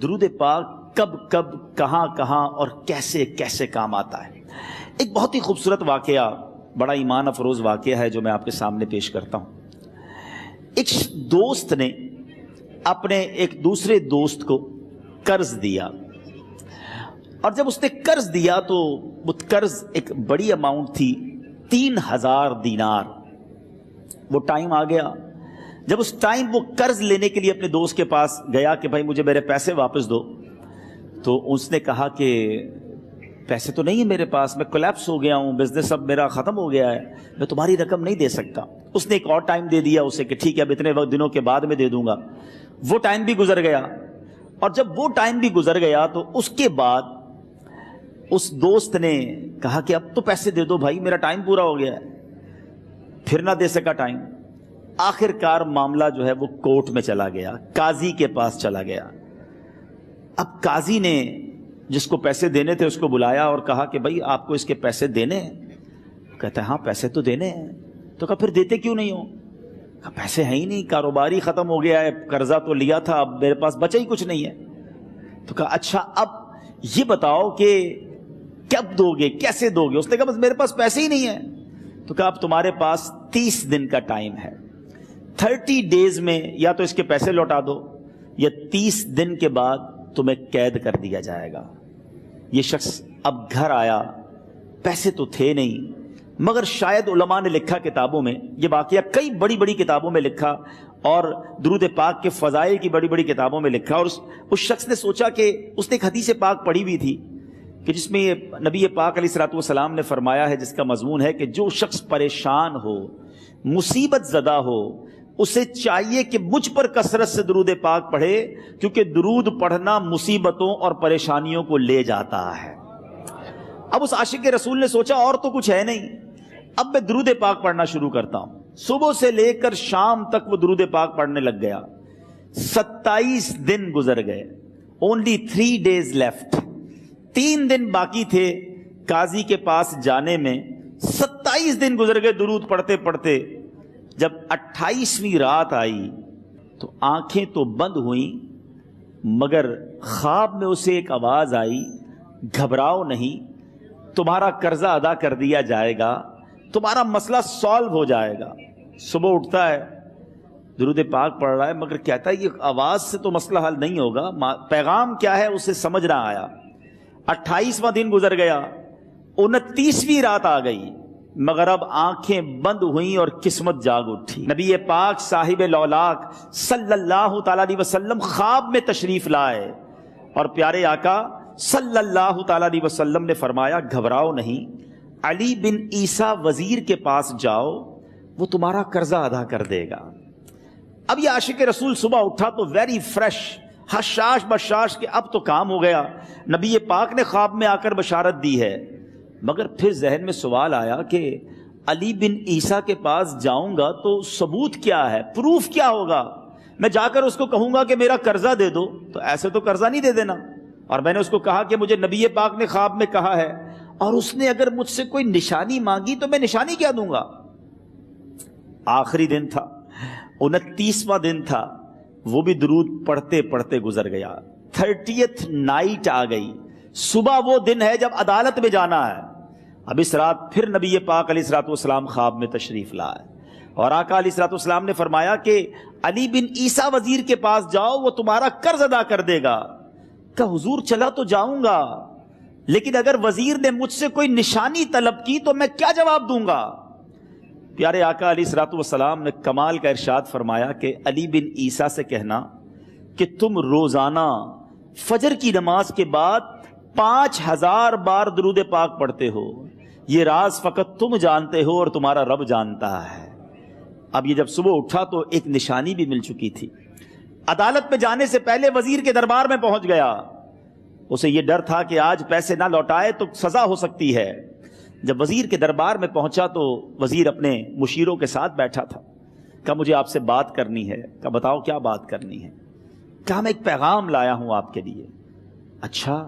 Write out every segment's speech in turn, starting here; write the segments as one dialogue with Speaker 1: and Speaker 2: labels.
Speaker 1: درود پاک کب کب کہاں کہاں اور کیسے کیسے کام آتا ہے. ایک بہت ہی خوبصورت واقعہ، بڑا ایمان افروز واقعہ ہے جو میں آپ کے سامنے پیش کرتا ہوں. ایک دوست نے اپنے ایک دوسرے دوست کو قرض دیا، اور جب اس نے قرض دیا تو وہ قرض ایک بڑی اماؤنٹ تھی، 3000 دینار. وہ ٹائم آ گیا جب اس ٹائم وہ قرض لینے کے لیے اپنے دوست کے پاس گیا کہ بھائی مجھے میرے پیسے واپس دو. تو اس نے کہا کہ پیسے تو نہیں ہے میرے پاس، میں کولیپس ہو گیا ہوں، بزنس اب میرا ختم ہو گیا ہے، میں تمہاری رقم نہیں دے سکتا. اس نے ایک اور ٹائم دے دیا اسے کہ ٹھیک ہے اب اتنے دنوں کے بعد میں دے دوں گا. وہ ٹائم بھی گزر گیا، اور جب وہ ٹائم بھی گزر گیا تو اس کے بعد اس دوست نے کہا کہ اب تو پیسے دے دو بھائی، میرا ٹائم پورا ہو گیا ہے. پھر نہ دے سکا ٹائم. آخر کار معاملہ جو ہے وہ کورٹ میں چلا گیا، قاضی کے پاس چلا گیا. اب قاضی نے جس کو پیسے دینے تھے اس کو بلایا اور کہا کہ بھائی آپ کو اس کے پیسے دینے ہیں؟ کہتا ہے ہاں پیسے تو دینے ہیں. تو کہا پھر دیتے کیوں نہیں ہو؟ کہا پیسے ہیں ہی نہیں، کاروبار ہی ختم ہو گیا ہے، قرضہ تو لیا تھا اب میرے پاس بچا ہی کچھ نہیں ہے. تو کہا اچھا اب یہ بتاؤ کہ کب دو گے، کیسے دو گے؟ اس نے کہا بس میرے پاس پیسے ہی نہیں ہیں. تو کہا اب تمہارے پاس 30 دن کا ٹائم ہے، 30 ڈیز میں یا تو اس کے پیسے لوٹا دو یا 30 دن کے بعد تمہیں قید کر دیا جائے گا. یہ شخص اب گھر آیا، پیسے تو تھے نہیں، مگر شاید علماء نے لکھا کتابوں میں، یہ واقعہ کئی بڑی بڑی کتابوں میں لکھا اور درود پاک کے فضائل کی بڑی بڑی کتابوں میں لکھا. اور اس شخص نے سوچا کہ اس نے ایک حدیث پاک پڑھی ہوئی تھی کہ جس میں یہ نبی پاک علیہ الصلوۃ والسلام نے فرمایا ہے، جس کا مضمون ہے کہ جو شخص پریشان ہو، مصیبت زدہ ہو، اسے چاہیے کہ مجھ پر کثرت سے درود پاک پڑھے، کیونکہ درود پڑھنا مصیبتوں اور پریشانیوں کو لے جاتا ہے. اب اس عاشق رسول نے سوچا اور تو کچھ ہے نہیں، اب میں درود پاک پڑھنا شروع کرتا ہوں. صبح سے لے کر شام تک وہ درود پاک پڑھنے لگ گیا. 27 دن گزر گئے، only 3 days left. 3 دن باقی تھے قاضی کے پاس جانے میں. 27 دن گزر گئے درود پڑھتے پڑھتے. جب 28ویں رات آئی تو آنکھیں تو بند ہوئیں، مگر خواب میں اسے ایک آواز آئی، گھبراؤ نہیں، تمہارا قرضہ ادا کر دیا جائے گا، تمہارا مسئلہ سالو ہو جائے گا. صبح اٹھتا ہے، درود پاک پڑھ رہا ہے، مگر کہتا ہے یہ آواز سے تو مسئلہ حل نہیں ہوگا، پیغام کیا ہے اسے سمجھ نہ آیا. 28واں دن گزر گیا، 29ویں رات آ گئی، مگر اب آنکھیں بند ہوئیں اور قسمت جاگ اٹھی. نبی پاک صاحب لولاک صلی اللہ تعالی علیہ وسلم خواب میں تشریف لائے اور پیارے آقا صلی اللہ تعالی علیہ وسلم نے فرمایا گھبراؤ نہیں، علی بن عیسیٰ وزیر کے پاس جاؤ، وہ تمہارا قرضہ ادا کر دے گا. اب یہ عاشق رسول صبح اٹھا تو ویری فریش، حشاش بشاش کہ اب تو کام ہو گیا، نبی پاک نے خواب میں آ کر بشارت دی ہے. مگر پھر ذہن میں سوال آیا کہ علی بن عیسیٰ کے پاس جاؤں گا تو ثبوت کیا ہے، پروف کیا ہوگا؟ میں جا کر اس کو کہوں گا کہ میرا قرضہ دے دو تو ایسے تو قرضہ نہیں دے دینا. اور میں نے اس کو کہا کہ مجھے نبی پاک نے خواب میں کہا ہے، اور اس نے اگر مجھ سے کوئی نشانی مانگی تو میں نشانی کیا دوں گا؟ آخری دن تھا، 29واں دن تھا، وہ بھی درود پڑھتے پڑھتے گزر گیا. 30th نائٹ آ گئی، صبح وہ دن ہے جب عدالت میں جانا ہے. اب اس رات پھر نبی پاک علیہ الصلوۃ والسلام خواب میں تشریف لائے اور آقا علیہ الصلوۃ والسلام نے فرمایا کہ علی بن عیسیٰ وزیر کے پاس جاؤ، وہ تمہارا قرض ادا کر دے گا. کہ حضور چلا تو جاؤں گا، لیکن اگر وزیر نے مجھ سے کوئی نشانی طلب کی تو میں کیا جواب دوں گا؟ پیارے آقا علیہ الصلوۃ والسلام نے کمال کا ارشاد فرمایا کہ علی بن عیسیٰ سے کہنا کہ تم روزانہ فجر کی نماز کے بعد 5000 بار درود پاک پڑھتے ہو، یہ راز فقط تم جانتے ہو اور تمہارا رب جانتا ہے. اب یہ جب صبح اٹھا تو ایک نشانی بھی مل چکی تھی. عدالت میں جانے سے پہلے وزیر کے دربار میں پہنچ گیا. اسے یہ ڈر تھا کہ آج پیسے نہ لوٹائے تو سزا ہو سکتی ہے. جب وزیر کے دربار میں پہنچا تو وزیر اپنے مشیروں کے ساتھ بیٹھا تھا. کہا مجھے آپ سے بات کرنی ہے. کہا بتاؤ کیا بات کرنی ہے؟ کہا میں ایک پیغام لایا ہوں آپ کے لیے. اچھا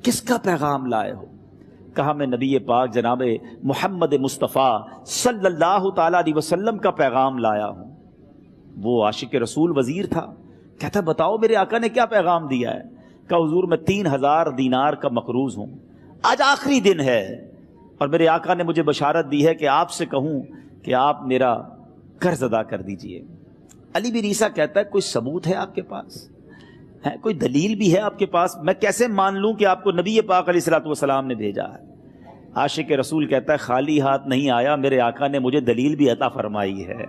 Speaker 1: کس کا پیغام لائے ہو؟ کہا میں نبی پاک جناب محمد مصطفیٰ صلی اللہ تعالی علیہ وسلم کا پیغام لایا ہوں. وہ عاشق رسول وزیر تھا. کہتا بتاؤ میرے آقا نے کیا پیغام دیا ہے؟ کہ حضور میں 3000 دینار کا مقروض ہوں، آج آخری دن ہے اور میرے آقا نے مجھے بشارت دی ہے کہ آپ سے کہوں کہ آپ میرا قرض ادا کر دیجئے۔ علی بن عیسیٰ کہتا ہے کوئی ثبوت ہے آپ کے پاس؟ ہے کوئی دلیل بھی ہے آپ کے پاس؟ میں کیسے مان لوں کہ آپ کو نبی پاک علیہ الصلوۃ والسلام نے بھیجا ہے؟ عاشق رسول کہتا ہے خالی ہاتھ نہیں آیا، میرے آقا نے مجھے دلیل بھی عطا فرمائی ہے،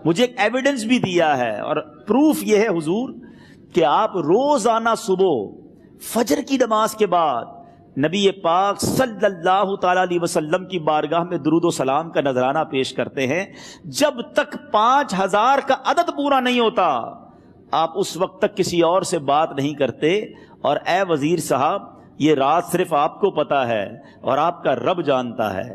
Speaker 1: مجھے ایک ایویڈنس بھی دیا ہے، اور پروف یہ ہے حضور کہ آپ روزانہ صبح فجر کی نماز کے بعد نبی پاک صلی اللہ تعالی علیہ وسلم کی بارگاہ میں درود و سلام کا نذرانہ پیش کرتے ہیں۔ جب تک 5000 کا عدد پورا نہیں ہوتا آپ اس وقت تک کسی اور سے بات نہیں کرتے، اور اے وزیر صاحب یہ راز صرف آپ کو پتا ہے اور آپ کا رب جانتا ہے۔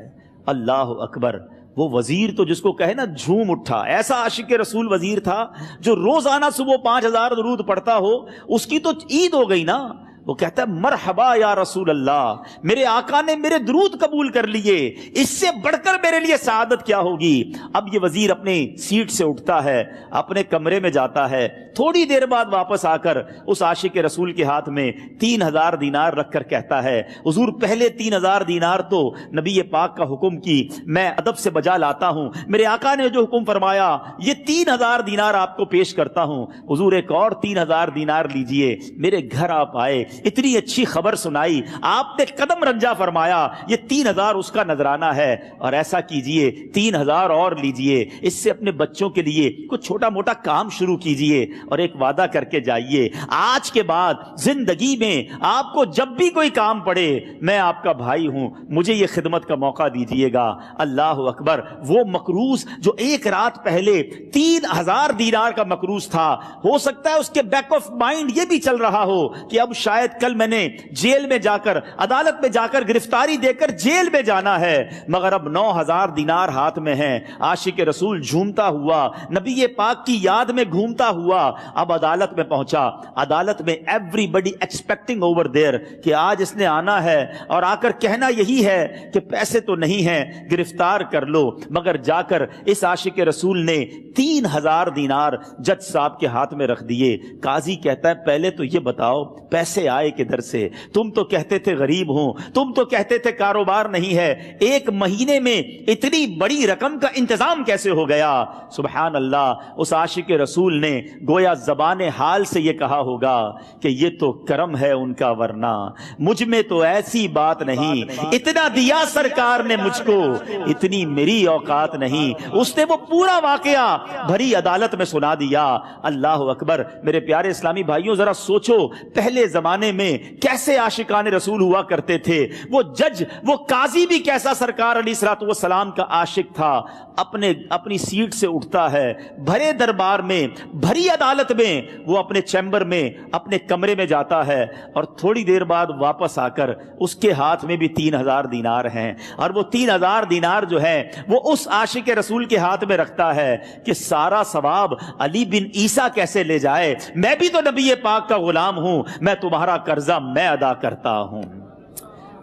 Speaker 1: اللہ اکبر۔ وہ وزیر تو جس کو کہے نا جھوم اٹھا، ایسا عاشق رسول وزیر تھا جو روزانہ صبح 5000 درود پڑھتا ہو، اس کی تو عید ہو گئی نا۔ وہ کہتا ہے مرحبا یا رسول اللہ، میرے آقا نے میرے درود قبول کر لیے، اس سے بڑھ کر میرے لیے سعادت کیا ہوگی۔ اب یہ وزیر اپنے سیٹ سے اٹھتا ہے، اپنے کمرے میں جاتا ہے، تھوڑی دیر بعد واپس آ کر اس عاشق رسول کے ہاتھ میں 3000 دینار رکھ کر کہتا ہے حضور پہلے 3000 دینار تو نبی پاک کا حکم کی میں ادب سے بجا لاتا ہوں، میرے آقا نے جو حکم فرمایا یہ 3000 دینار آپ کو پیش کرتا ہوں، حضور ایک اور 3000 دینار لیجئے۔ میرے گھر آپ آئے، اتنی اچھی خبر سنائی، آپ نے قدم رنجا فرمایا، یہ 3000 اس کا نذرانہ ہے، اور ایسا کیجئے 3000 اور لیجئے، اس سے اپنے بچوں کے لیے کچھ چھوٹا موٹا کام شروع کیجئے اور ایک وعدہ کر کے جائیے، آج کے بعد زندگی میں آپ کو جب بھی کوئی کام پڑے میں آپ کا بھائی ہوں، مجھے یہ خدمت کا موقع دیجئے گا۔ اللہ اکبر۔ وہ مقروض جو ایک رات پہلے 3000 دینار کا مقروض تھا، ہو سکتا ہے اس کے بیک آف مائنڈ یہ بھی چل رہا ہو کہ اب شاید کل میں نے جیل میں جا کر عدالت میں جا کر گرفتاری دے کر جیل میں جانا ہے، مگر اب 9000 دینار ہاتھ میں ہیں۔ عاشق رسول جھومتا ہوا نبی پاک کی یاد میں گھومتا ہوا اب عدالت میں پہنچا۔ عدالت میں everybody expecting over there کہ آج اس نے آنا ہے اور آ کر کہنا یہی ہے کہ پیسے تو نہیں ہیں، گرفتار کر لو، مگر جا کر اس عاشق رسول نے 3000 دینار جج صاحب کے ہاتھ میں رکھ دیے۔ قاضی کہتا ہے پہلے تو یہ بتاؤ پیسے آئے کدھر سے؟ تم تو کہتے تھے غریب ہوں، تم تو کہتے تھے کاروبار نہیں ہے، ایک مہینے میں اتنی بڑی رقم کا انتظام کیسے ہو گیا؟ سبحان اللہ۔ اس عاشق رسول نے گویا زبان حال سے یہ کہا ہوگا کہ یہ تو کرم ہے ان کا، ورنہ مجھ میں تو ایسی بات نہیں، اتنا دیا سرکار نے مجھ کو، اتنی میری اوقات نہیں۔ اس نے وہ پورا واقعہ بھری عدالت میں سنا دیا۔ اللہ اکبر۔ میرے پیارے اسلامی بھائیوں ذرا سوچو پہلے زمانے میں کیسے عاشقان رسول ہوا کرتے تھے، وہ جج وہ قاضی بھی کیسا سرکار علیہ الصلوۃ والسلام کا عاشق تھا۔ اپنی سیٹ سے اٹھتا ہے، بھرے دربار میں بھری عدالت میں وہ اپنے چیمبر میں اپنے کمرے میں جاتا ہے، اور تھوڑی دیر بعد واپس آ کر اس کے ہاتھ میں بھی 3000 دینار ہیں، اور وہ 3000 دینار جو ہے وہ اس عاشق رسول کے ہاتھ میں رکھتا ہے کہ سارا ثواب علی بن عیسیٰ کیسے لے جائے، میں بھی تو نبی پاک کا غلام ہوں، میں تمہارا قرضہ میں ادا کرتا ہوں۔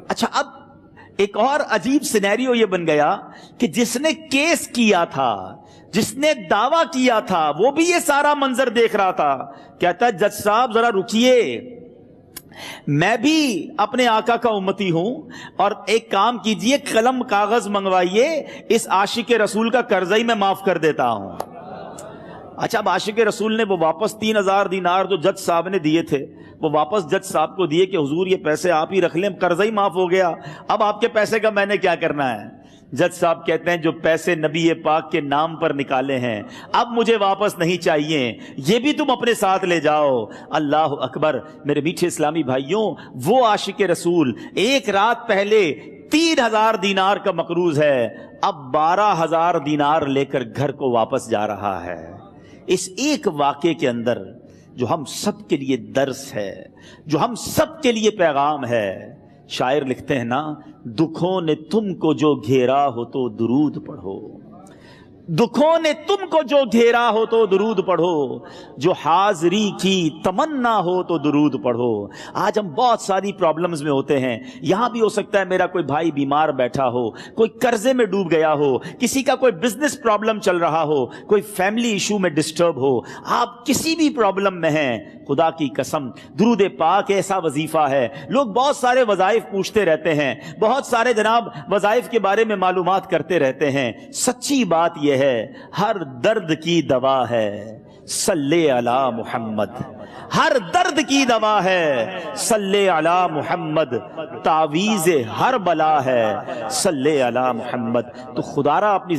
Speaker 1: اچھا، اب ایک اور عجیب سینیریو یہ بن گیا کہ جس نے کیس کیا تھا، جس نے دعویٰ کیا تھا، وہ بھی یہ سارا منظر دیکھ رہا تھا۔ کہتا ہے جج صاحب ذرا رکیے، میں بھی اپنے آقا کا امتی ہوں، اور ایک کام کیجئے قلم کاغذ منگوائیے، اس عاشق رسول کا قرضہ ہی میں معاف کر دیتا ہوں۔ اچھا، اب عاشق رسول نے وہ واپس 3000 دینار جو جج صاحب نے دیے تھے وہ واپس جج صاحب کو دیے کہ حضور یہ پیسے آپ ہی رکھ لیں، قرضہ ہی معاف ہو گیا، اب آپ کے پیسے کا میں نے کیا کرنا ہے؟ جج صاحب کہتے ہیں جو پیسے نبی پاک کے نام پر نکالے ہیں اب مجھے واپس نہیں چاہیے، یہ بھی تم اپنے ساتھ لے جاؤ۔ اللہ اکبر۔ میرے میٹھے اسلامی بھائیوں، وہ عاشق رسول ایک رات پہلے 3000 دینار کا مقروض ہے، اب 12000 دینار لے کر گھر کو واپس جا رہا ہے۔ اس ایک واقعے کے اندر جو ہم سب کے لیے درس ہے، جو ہم سب کے لیے پیغام ہے، شاعر لکھتے ہیں نا، دکھوں نے تم کو جو گھیرا ہو تو درود پڑھو، دکھوں نے تم کو جو گھیرا ہو تو درود پڑھو، جو حاضری کی تمنا ہو تو درود پڑھو۔ آج ہم بہت ساری پرابلمز میں ہوتے ہیں، یہاں بھی ہو سکتا ہے میرا کوئی بھائی بیمار بیٹھا ہو، کوئی قرضے میں ڈوب گیا ہو، کسی کا کوئی بزنس پرابلم چل رہا ہو، کوئی فیملی ایشو میں ڈسٹرب ہو، آپ کسی بھی پرابلم میں ہیں، خدا کی قسم درود پاک ایسا وظیفہ ہے. لوگ بہت سارے وظائف پوچھتے رہتے ہیں, بہت سارے جناب وظائف کے بارے میں معلومات کرتے رہتے ہیں. سچی بات یہ ہے ہر درد کی دوا ہے صلی علی محمد. ہر درد کی دوا ہے صلی علی محمد. تعویذ ہر بلا ہے صلی علی محمد. تو خدا را اپنی